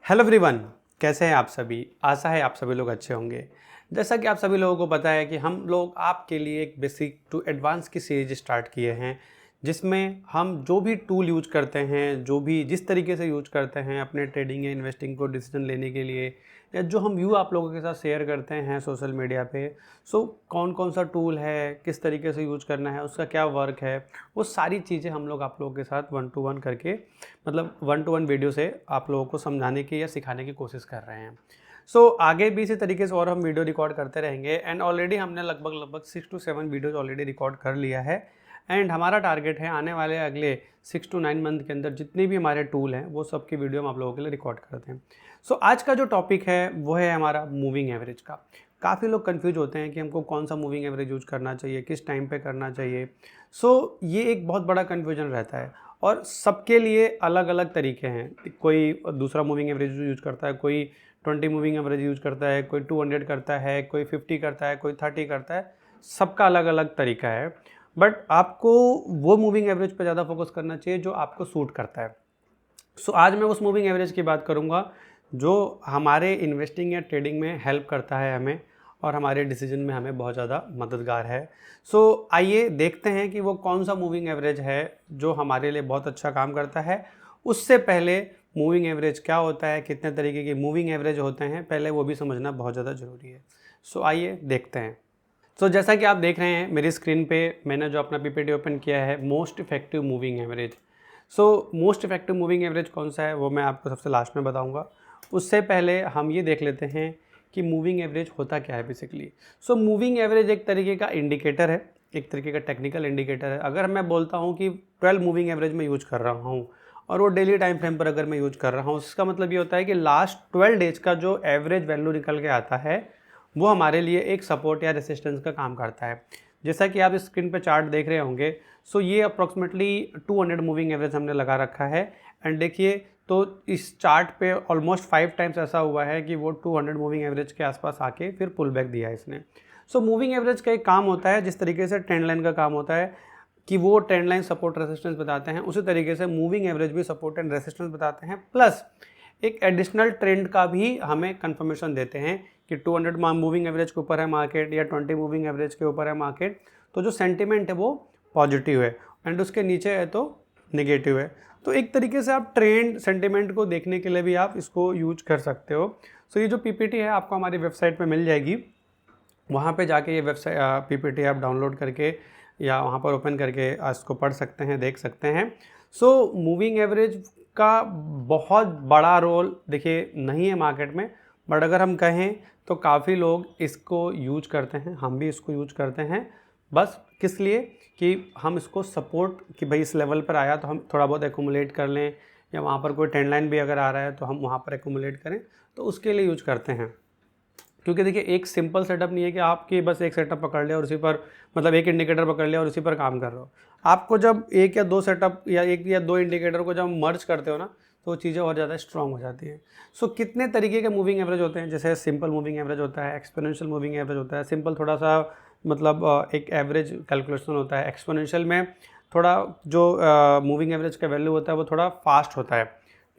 Hello everyone, कैसे हैं आप सभी। आशा है आप सभी लोग अच्छे होंगे। जैसा कि आप सभी लोगों को पता है कि हम लोग आपके लिए एक बेसिक टू एडवांस की सीरीज स्टार्ट किए हैं, जिसमें हम जो भी टूल यूज करते हैं, जो भी जिस तरीके से यूज करते हैं अपने ट्रेडिंग या इन्वेस्टिंग को डिसीजन लेने के लिए, या जो हम व्यू आप लोगों के साथ शेयर करते हैं सोशल मीडिया पे। सो कौन कौन सा टूल है, किस तरीके से यूज करना है, उसका क्या वर्क है, वो सारी चीज़ें हम लोग आप लोगों के साथ 1-to-1 करके, मतलब 1-to-1 वीडियो से आप लोगों को समझाने की या सिखाने की कोशिश कर रहे हैं। आगे भी इसी तरीके से और हम वीडियो रिकॉर्ड करते रहेंगे। एंड ऑलरेडी हमने लगभग 6 to 7 वीडियोज़ ऑलरेडी रिकॉर्ड कर लिया है। एंड हमारा टारगेट है आने वाले अगले 6 to 9 मंथ के अंदर जितने भी हमारे टूल हैं वो सब की वीडियो हम आप लोगों के लिए रिकॉर्ड करते हैं। आज का जो टॉपिक है वो है हमारा मूविंग एवरेज का। काफ़ी लोग कंफ्यूज होते हैं कि हमको कौन सा मूविंग एवरेज यूज करना चाहिए, किस टाइम पे करना चाहिए। ये एक बहुत बड़ा कन्फ्यूजन रहता है और सबके लिए अलग अलग तरीके हैं। कोई दूसरा मूविंग एवरेज यूज करता है, कोई 20 मूविंग एवरेज यूज करता है, कोई 200 करता है, कोई 50 करता है, कोई 30 करता है। सबका अलग अलग तरीका है, बट आपको वो मूविंग एवरेज पर ज़्यादा फोकस करना चाहिए जो आपको सूट करता है। आज मैं उस मूविंग एवरेज की बात करूँगा जो हमारे इन्वेस्टिंग या ट्रेडिंग में हेल्प करता है हमें, और हमारे डिसीजन में हमें बहुत ज़्यादा मददगार है। आइए देखते हैं कि वो कौन सा मूविंग एवरेज है जो हमारे लिए बहुत अच्छा काम करता है। उससे पहले मूविंग एवरेज क्या होता है, कितने तरीके के मूविंग एवरेज होते हैं, पहले वो भी समझना बहुत ज़्यादा ज़रूरी है। आइए देखते हैं। जैसा कि आप देख रहे हैं मेरी स्क्रीन पे, मैंने जो अपना पीपीटी ओपन किया है, most effective moving average. Most effective moving average कौन सा है वो मैं आपको सबसे लास्ट में बताऊंगा। उससे पहले हम ये देख लेते हैं कि मूविंग एवरेज होता क्या है बेसिकली। मूविंग एवरेज एक तरीके का इंडिकेटर है, एक तरीके का टेक्निकल इंडिकेटर है। अगर मैं बोलता हूँ कि 12 मूविंग एवरेज में यूज कर रहा हूँ और वो डेली टाइम फ्रेम पर अगर मैं यूज कर रहा हूँ, इसका मतलब ये होता है कि लास्ट 12 डेज का जो एवरेज वैल्यू निकल के आता है वो हमारे लिए एक सपोर्ट या रेसिस्टेंस का काम करता है। जैसा कि आप स्क्रीन पे चार्ट देख रहे होंगे, ये अप्रॉक्सीमेटली 200 मूविंग एवरेज हमने लगा रखा है। एंड देखिए, तो इस चार्ट पे ऑलमोस्ट 5 टाइम्स ऐसा हुआ है कि वो 200 मूविंग एवरेज के आसपास आके फिर पुल बैक दिया है इसने। मूविंग एवरेज का एक काम होता है जिस तरीके से ट्रेंड लाइन का काम होता है कि वो ट्रेंड लाइन सपोर्ट रेसिस्टेंस बताते हैं, उसी तरीके से मूविंग एवरेज भी सपोर्ट एंड रेसिस्टेंस बताते हैं, प्लस एक एडिशनल ट्रेंड का भी हमें कंफर्मेशन देते हैं कि 200 मूविंग एवरेज के ऊपर है मार्केट या 20 मूविंग एवरेज के ऊपर है मार्केट, तो जो सेंटिमेंट है वो पॉजिटिव है, एंड उसके नीचे है तो नेगेटिव है। एक तरीके से आप ट्रेंड सेंटिमेंट को देखने के लिए भी आप इसको यूज कर सकते हो। ये जो पीपीटी है आपको हमारी वेबसाइट पे मिल जाएगी, वहाँ पे जाके ये वेबसाइट पीपीटी आप डाउनलोड करके या वहाँ पर ओपन करके इसको पढ़ सकते हैं, देख सकते हैं। मूविंग एवरेज का बहुत बड़ा रोल देखिए नहीं है मार्केट में, बट अगर हम कहें तो काफ़ी लोग इसको यूज करते हैं, हम भी इसको यूज करते हैं। बस किस लिए कि हम इसको सपोर्ट कि भाई इस लेवल पर आया तो हम थोड़ा बहुत एक्यूमुलेट कर लें, या वहाँ पर कोई ट्रेंड लाइन भी अगर आ रहा है तो हम वहाँ पर एक्यूमुलेट करें, तो उसके लिए यूज करते हैं। क्योंकि देखिए, एक सिंपल सेटअप नहीं है कि आपकी बस एक सेटअप पकड़ लिया और उसी पर, मतलब एक इंडिकेटर पकड़ लिया और उसी पर काम कर रहे हो। आपको जब एक या दो सेटअप या एक या दो इंडिकेटर को जब मर्ज करते हो ना, तो वो चीज़ें और ज़्यादा स्ट्रांग हो जाती हैं। कितने तरीके के मूविंग एवरेज होते हैं, जैसे सिंपल मूविंग एवरेज होता है, एक्सपोनेंशियल मूविंग एवरेज होता है। सिंपल थोड़ा सा मतलब एक एवरेज कैलकुलेशन होता है, एक्सपोनेंशियल में थोड़ा जो मूविंग एवरेज का वैल्यू होता है वो थोड़ा फास्ट होता है,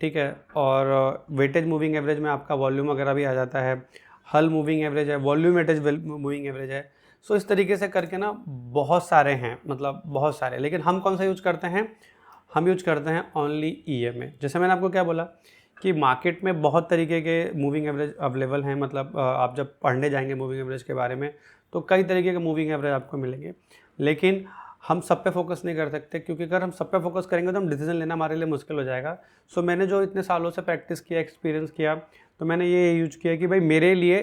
ठीक है। और वेटेज मूविंग एवरेज में आपका वॉल्यूम वगैरह भी आ जाता है। हल मूविंग एवरेज है, वॉल्यूम वेटेज मूविंग एवरेज है। इस तरीके से करके ना बहुत सारे हैं, मतलब बहुत सारे। लेकिन हम कौन सा यूज करते हैं, हम यूज करते हैं ओनली ईएमए। जैसे मैंने आपको क्या बोला कि मार्केट में बहुत तरीके के मूविंग एवरेज अवेलेबल हैं, मतलब आप जब पढ़ने जाएंगे मूविंग एवरेज के बारे में तो कई तरीके के मूविंग एवरेज आपको मिलेंगे। लेकिन हम सब पे फोकस नहीं कर सकते, क्योंकि अगर हम सब पे फोकस करेंगे तो हम डिसीजन लेना हमारे लिए मुश्किल हो जाएगा। मैंने जो इतने सालों से प्रैक्टिस किया, एक्सपीरियंस किया, तो मैंने ये यूज किया कि भाई मेरे लिए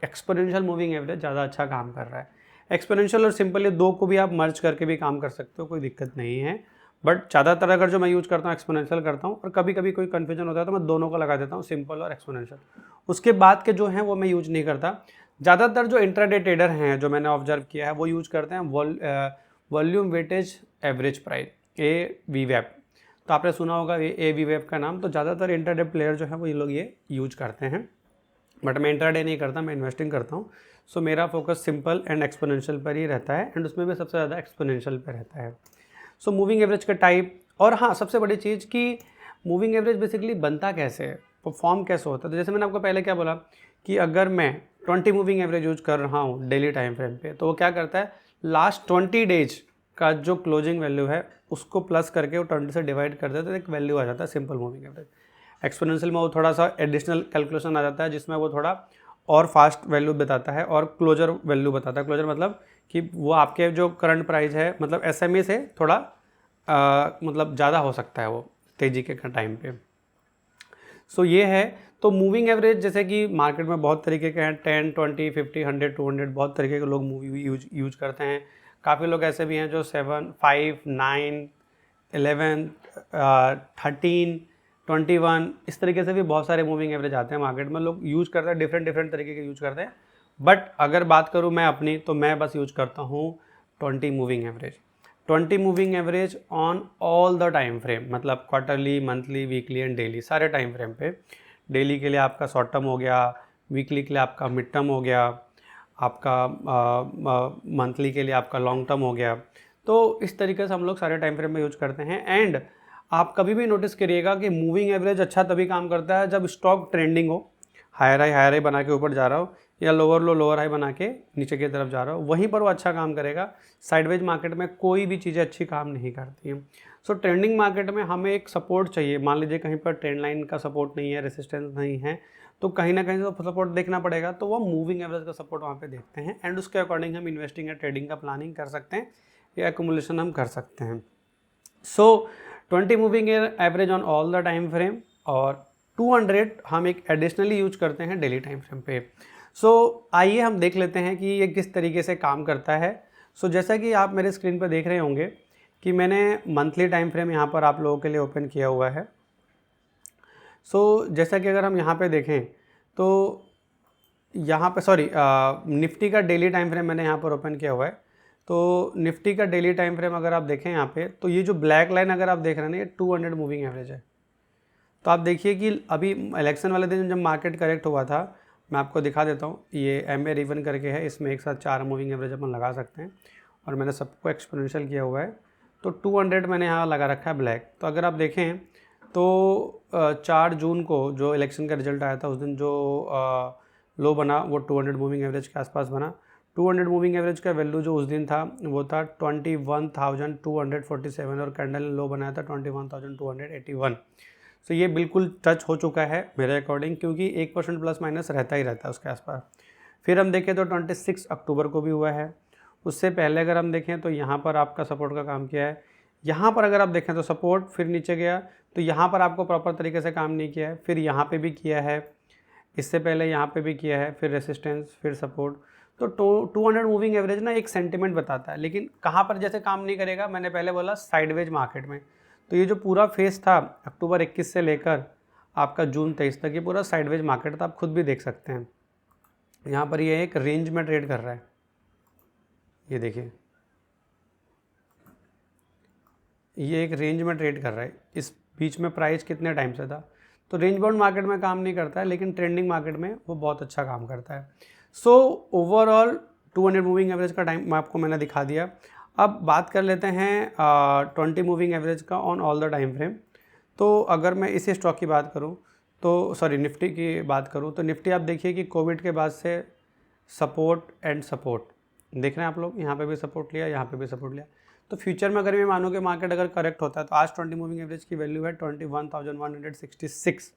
एक्सपोनेंशियल मूविंग एवरेज ज़्यादा अच्छा काम कर रहा है। एक्सपोनेंशियल और सिंपल ये दो को भी आप मर्ज करके भी काम कर सकते हो, कोई दिक्कत नहीं है। बट ज़्यादातर अगर जो मैं यूज़ करता हूँ एक्सपोनेंशियल करता हूँ, और कभी कभी कोई कन्फ्यूजन होता है तो मैं दोनों का लगा देता हूँ, सिंपल और एक्सपोनेंशियल। उसके बाद के जो हैं वो मैं यूज नहीं करता। ज़्यादातर जो इंट्राडे ट्रेडर हैं जो मैंने ऑब्जर्व किया है वो यूज करते हैं volume weightage average price, AVWAP। तो आपने सुना होगा AVWAP का नाम। तो ज़्यादातर इंट्राडे प्लेयर जो है वो ये लोग ये यूज करते हैं, बट मैं इंट्राडे नहीं करता, मैं इन्वेस्टिंग करता हूँ। मेरा फोकस सिंपल एंड एक्सपोनेंशियल पर ही रहता है, एंड उसमें भी सबसे ज़्यादा एक्सपोनेंशियल पर रहता है। मूविंग एवरेज का टाइप, और हाँ सबसे बड़ी चीज़ कि मूविंग एवरेज बेसिकली बनता कैसे है। परफॉर्म कैसे होता है, तो जैसे मैंने आपको पहले क्या बोला कि अगर मैं 20 मूविंग एवरेज यूज कर रहा हूँ डेली टाइम फ्रेम पे, तो वो क्या करता है, लास्ट 20 डेज का जो क्लोजिंग वैल्यू है उसको प्लस करके वो 20 से डिवाइड कर देता है, तो एक वैल्यू आ जाता है सिंपल मूविंग एवरेज। एक्सपोनेंशियल में वो थोड़ा सा एडिशनल कैलकुलेशन आ जाता है, जिसमें वो थोड़ा और फास्ट वैल्यू बताता है और क्लोजर वैल्यू बताता है। क्लोजर मतलब कि वो आपके जो करंट प्राइस है, मतलब एसएमए से थोड़ा मतलब ज़्यादा हो सकता है वो तेज़ी के टाइम पे। सो ये है। तो मूविंग एवरेज जैसे कि मार्केट में बहुत तरीके के हैं, 10, 20, 50, 100, 200 बहुत तरीके के लोग मूवी यूज करते हैं। काफ़ी लोग ऐसे भी हैं जो 7, 5, 9, 11, 13, 21 इस तरीके से भी बहुत सारे मूविंग एवरेज आते हैं मार्केट में, लोग यूज करते हैं, डिफरेंट तरीके के यूज करते हैं। बट अगर बात करूँ मैं अपनी, तो मैं बस यूज करता हूँ 20 moving average. 20 moving average on all the time frame, मतलब quarterly, monthly, weekly and daily, सारे टाइम फ्रेम पे। डेली के लिए आपका शॉर्ट टर्म हो गया, वीकली के लिए आपका मिड टर्म हो गया, आपका मंथली के लिए आपका लॉन्ग टर्म हो गया। तो इस तरीके से हम लोग सारे टाइम फ्रेम में यूज करते हैं। एंड आप कभी भी नोटिस करिएगा कि मूविंग एवरेज अच्छा तभी काम करता है जब स्टॉक ट्रेंडिंग हो, हायर हाई बना के ऊपर जा रहा हो, या लोअर लो लोअर हाई बना के नीचे की तरफ जा रहा हो, वहीं पर वो अच्छा काम करेगा। साइडवेज मार्केट में कोई भी चीज़ें अच्छी काम नहीं करती हैं। सो ट्रेंडिंग मार्केट में हमें एक सपोर्ट चाहिए। मान लीजिए कहीं पर ट्रेंड लाइन का सपोर्ट नहीं है, रेसिस्टेंस नहीं है, तो कहीं ना कहीं तो सपोर्ट देखना पड़ेगा, तो वो मूविंग एवरेज का सपोर्ट वहाँ पे देखते हैं एंड उसके अकॉर्डिंग हम इन्वेस्टिंग या ट्रेडिंग का प्लानिंग कर सकते हैं या एक्यूमुलेशन हम कर सकते हैं। सो 20 moving average on all the time frame और 200 हम एक एडिशनली यूज करते हैं डेली टाइम फ्रेम पे। सो आइए हम देख लेते हैं कि ये किस तरीके से काम करता है। सो जैसा कि आप मेरे स्क्रीन पर देख रहे होंगे कि मैंने मंथली टाइम फ्रेम यहाँ पर आप लोगों के लिए ओपन किया हुआ है। जैसा कि अगर हम यहाँ पे देखें तो यहाँ पे निफ्टी का डेली टाइम फ्रेम मैंने यहाँ पर ओपन किया हुआ है। तो निफ्टी का डेली टाइम फ्रेम अगर आप देखें यहाँ पे, तो ये जो ब्लैक लाइन अगर आप देख रहे हैं ना, ये 200 मूविंग एवरेज है। तो आप देखिए कि अभी इलेक्शन वाले दिन जब मार्केट करेक्ट हुआ था, मैं आपको दिखा देता हूँ, ये MA रिवन करके है, इसमें एक साथ 4 मूविंग एवरेज अपन लगा सकते हैं और मैंने सबको एक्सपोनेंशियल किया हुआ है। तो 200 मैंने यहाँ लगा रखा है ब्लैक। तो अगर आप देखें तो 4 जून को जो इलेक्शन का रिजल्ट आया था, उस दिन जो लो बना वो 200 मूविंग एवरेज के आसपास बना। 200 मूविंग एवरेज का वैल्यू जो उस दिन था वो था 21,247 और कैंडल लो बनाया था 21,281। तो ये बिल्कुल टच हो चुका है मेरे अकॉर्डिंग, क्योंकि 1% प्लस माइनस रहता ही रहता है उसके आसपास। फिर हम देखें तो 26 अक्टूबर को भी हुआ है। उससे पहले अगर हम देखें तो यहाँ पर आपका सपोर्ट का काम किया है। यहाँ पर अगर आप देखें तो सपोर्ट, फिर नीचे गया, तो यहाँ पर आपको प्रॉपर तरीके से काम नहीं किया है। फिर यहाँ पे भी किया है, इससे पहले यहाँ पे भी किया है, फिर रेसिस्टेंस, फिर सपोर्ट। तो 200 मूविंग एवरेज ना एक सेंटिमेंट बताता है, लेकिन कहाँ पर जैसे काम नहीं करेगा, मैंने पहले बोला साइडवेज मार्केट में। तो ये जो पूरा फेस था अक्टूबर 21 से लेकर आपका जून 23 तक, ये पूरा साइडवेज मार्केट था, आप खुद भी देख सकते हैं। यहाँ पर ये एक रेंज में ट्रेड कर रहा है, ये देखिए, ये एक रेंज में ट्रेड कर रहा है। इस बीच में प्राइस कितने टाइम से था। तो रेंज बाउंड मार्केट में काम नहीं करता है, लेकिन ट्रेंडिंग मार्केट में वो बहुत अच्छा काम करता है। सो ओवरऑल 200 मूविंग एवरेज का टाइम आपको मैंने दिखा दिया। अब बात कर लेते हैं 20 मूविंग एवरेज का on all the time frame. तो अगर मैं इसी स्टॉक की बात करूं, तो निफ्टी की बात करूं, तो निफ्टी आप देखिए कि कोविड के बाद से सपोर्ट एंड सपोर्ट देख रहे हैं आप लोग, यहाँ पे भी सपोर्ट लिया, यहाँ पे भी सपोर्ट लिया। तो फ्यूचर में अगर मैं मानूँ कि मार्केट अगर करेक्ट होता है, तो आज 20 मूविंग एवरेज की वैल्यू है 21,166।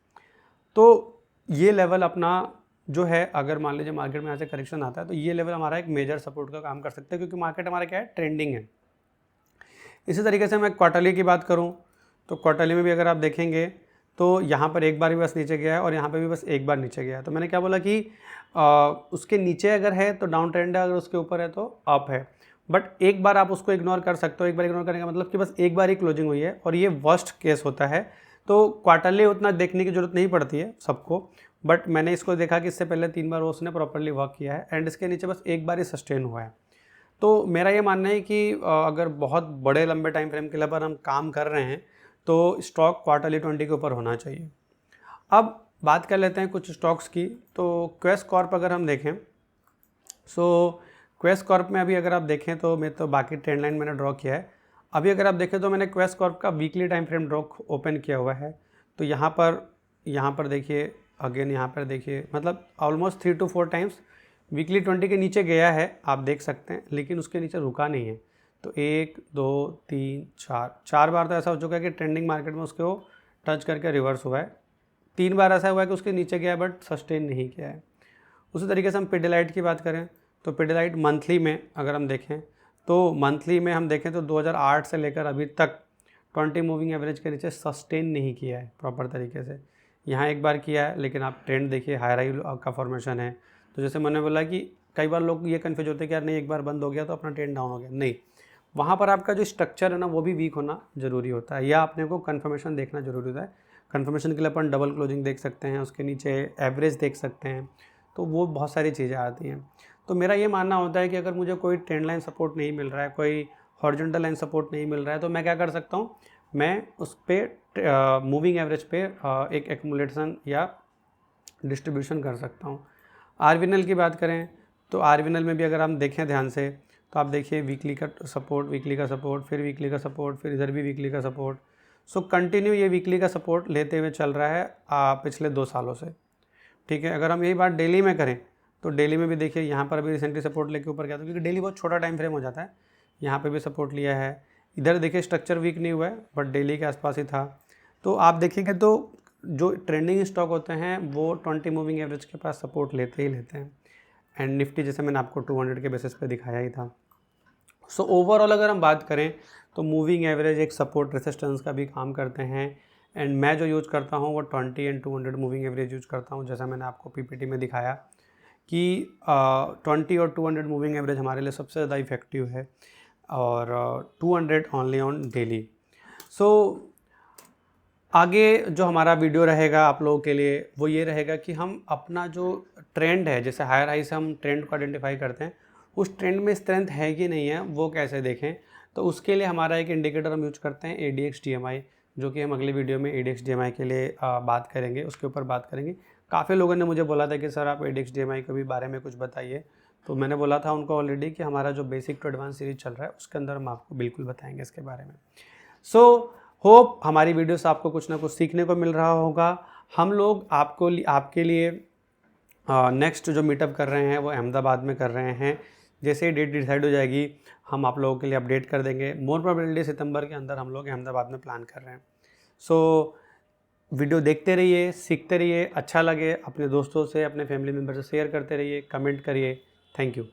तो ये लेवल अपना जो है, अगर मान लीजिए मार्केट में यहाँ से करेक्शन आता है, तो ये लेवल हमारा एक मेजर सपोर्ट का काम कर सकता है, क्योंकि मार्केट हमारा क्या है, ट्रेंडिंग है। इसी तरीके से मैं क्वार्टरली की बात करूँ, तो क्वार्टरली में भी अगर आप देखेंगे तो यहाँ पर एक बार भी बस नीचे गया है और यहाँ पे भी बस एक बार नीचे गया है। तो मैंने क्या बोला कि उसके नीचे अगर है तो डाउन ट्रेंड है, अगर उसके ऊपर है तो अप है। बट एक बार आप उसको इग्नोर कर सकते हो। एक बार इग्नोर करने का मतलब कि बस एक बार ही क्लोजिंग हुई है, और ये वर्स्ट केस होता है। तो क्वार्टरली उतना देखने की जरूरत नहीं पड़ती है सबको, बट मैंने इसको देखा कि इससे पहले 3 बार उसने प्रॉपरली वर्क किया है एंड इसके नीचे बस एक बार ही सस्टेन हुआ है। तो मेरा ये मानना है कि अगर बहुत बड़े लंबे टाइम फ्रेम के लिए पर हम काम कर रहे हैं, तो स्टॉक क्वार्टरली 20 के ऊपर होना चाहिए। अब बात कर लेते हैं कुछ स्टॉक्स की। तो क्वेस कॉर्प अगर हम देखें, क्वेस कॉर्प में अभी अगर आप देखें तो मैं तो बाकी ट्रेंड लाइन मैंने ड्रॉ किया है। अभी अगर आप देखें तो मैंने क्वेस कॉर्प का weekly time frame draw open किया हुआ है। तो यहाँ पर यहाँ पर देखिए, अगेन यहाँ पर देखिए, मतलब ऑलमोस्ट 3 to 4 टाइम्स वीकली 20 के नीचे गया है, आप देख सकते हैं, लेकिन उसके नीचे रुका नहीं है। तो 1 2 3 4 बार तो ऐसा हो चुका है कि ट्रेंडिंग मार्केट में उसके वो टच करके रिवर्स हुआ है। 3 बार ऐसा हुआ है कि उसके नीचे गया है बट सस्टेन नहीं किया है। उसी तरीके से हम पिडिलाइट की बात करें तो पिडिलाइट मंथली में अगर हम देखें तो मंथली में हम देखें तो 2008 से लेकर अभी तक 20 मूविंग एवरेज के नीचे सस्टेन नहीं किया है प्रॉपर तरीके से। यहाँ एक बार किया है, लेकिन आप ट्रेंड देखिए, हाई राई का फॉर्मेशन है। तो जैसे मैंने बोला कि कई बार लोग ये कन्फ्यूज होते हैं कि यार नहीं, एक बार बंद हो गया तो अपना ट्रेंड डाउन हो गया, नहीं, वहाँ पर आपका जो स्ट्रक्चर है ना वो भी वीक होना ज़रूरी होता है, या अपने को कन्फर्मेशन देखना ज़रूरी होता है। कन्फर्मेशन के लिए अपन डबल क्लोजिंग देख सकते हैं, उसके नीचे एवरेज देख सकते हैं, तो वो बहुत सारी चीज़ें आती हैं। तो मेरा ये मानना होता है कि अगर मुझे कोई ट्रेंड लाइन सपोर्ट नहीं मिल रहा है, कोई हॉरिजॉन्टल लाइन सपोर्ट नहीं मिल रहा है, तो मैं क्या कर सकता हूँ, मैं उस पर मूविंग एवरेज पे एक एक्यूमुलेशन या डिस्ट्रीब्यूशन कर सकता हूँ। आरवीएनएल की बात करें तो आरवीएनएल में भी अगर हम देखें ध्यान से तो आप देखिए वीकली का सपोर्ट, वीकली का सपोर्ट, फिर वीकली का सपोर्ट, फिर इधर भी वीकली का सपोर्ट। सो कंटिन्यू ये वीकली का सपोर्ट लेते हुए चल रहा है पिछले 2 सालों से। ठीक है, अगर हम यही बात डेली में करें तो डेली में भी देखिए यहाँ पर अभी रिसेंटली सपोर्ट लेके ऊपर गया था, क्योंकि डेली बहुत छोटा टाइम फ्रेम हो जाता है। यहाँ पे भी सपोर्ट लिया है, इधर देखिए स्ट्रक्चर वीक नहीं हुआ है बट डेली के आसपास ही था। तो आप देखेंगे तो जो ट्रेंडिंग स्टॉक होते हैं वो 20 मूविंग एवरेज के पास सपोर्ट लेते ही लेते हैं। एंड निफ्टी जैसे मैंने आपको 200 के बेसिस पे दिखाया ही था। सो ओवरऑल अगर हम बात करें तो मूविंग एवरेज एक सपोर्ट रेसिस्टेंस का भी काम करते हैं। एंड मैं जो यूज़ करता हूँ वो 20 एंड 200 मूविंग एवरेज यूज़ करता हूँ, जैसा मैंने आपको पीपीटी में दिखाया कि 20 और 200 मूविंग एवरेज हमारे लिए सबसे ज़्यादा इफेक्टिव है, और 200 ओनली ऑन डेली। सो आगे जो हमारा वीडियो रहेगा आप लोगों के लिए वो ये रहेगा कि हम अपना जो ट्रेंड है, जैसे हायर हाई से हम ट्रेंड को आइडेंटिफाई करते हैं, उस ट्रेंड में स्ट्रेंथ है कि नहीं है वो कैसे देखें। तो उसके लिए हमारा एक इंडिकेटर हम यूज करते हैं ADX DMI, जो कि हम अगले वीडियो में ADX DMI के लिए बात करेंगे, उसके ऊपर बात करेंगे। काफ़ी लोगों ने मुझे बोला था कि सर आप ADX DMI के भी बारे में कुछ बताइए, तो मैंने बोला था उनको ऑलरेडी कि हमारा जो बेसिक टू एडवांस सीरीज चल रहा है उसके अंदर हम आपको बिल्कुल बताएंगे इसके बारे में। सो होप हमारी वीडियो से आपको कुछ ना कुछ सीखने को मिल रहा होगा। हम लोग आपके लिए नेक्स्ट जो मीटअप कर रहे हैं वो अहमदाबाद में कर रहे हैं। जैसे ही डेट डिसाइड हो जाएगी हम आप लोगों के लिए अपडेट कर देंगे। मोर प्रोबेबिलिटी सितंबर के अंदर हम लोग अहमदाबाद में प्लान कर रहे हैं। सो वीडियो देखते रहिए, सीखते रहिए, अच्छा लगे अपने दोस्तों से, अपने फैमिली मेम्बर से शेयर करते रहिए, कमेंट करिए। Thank you.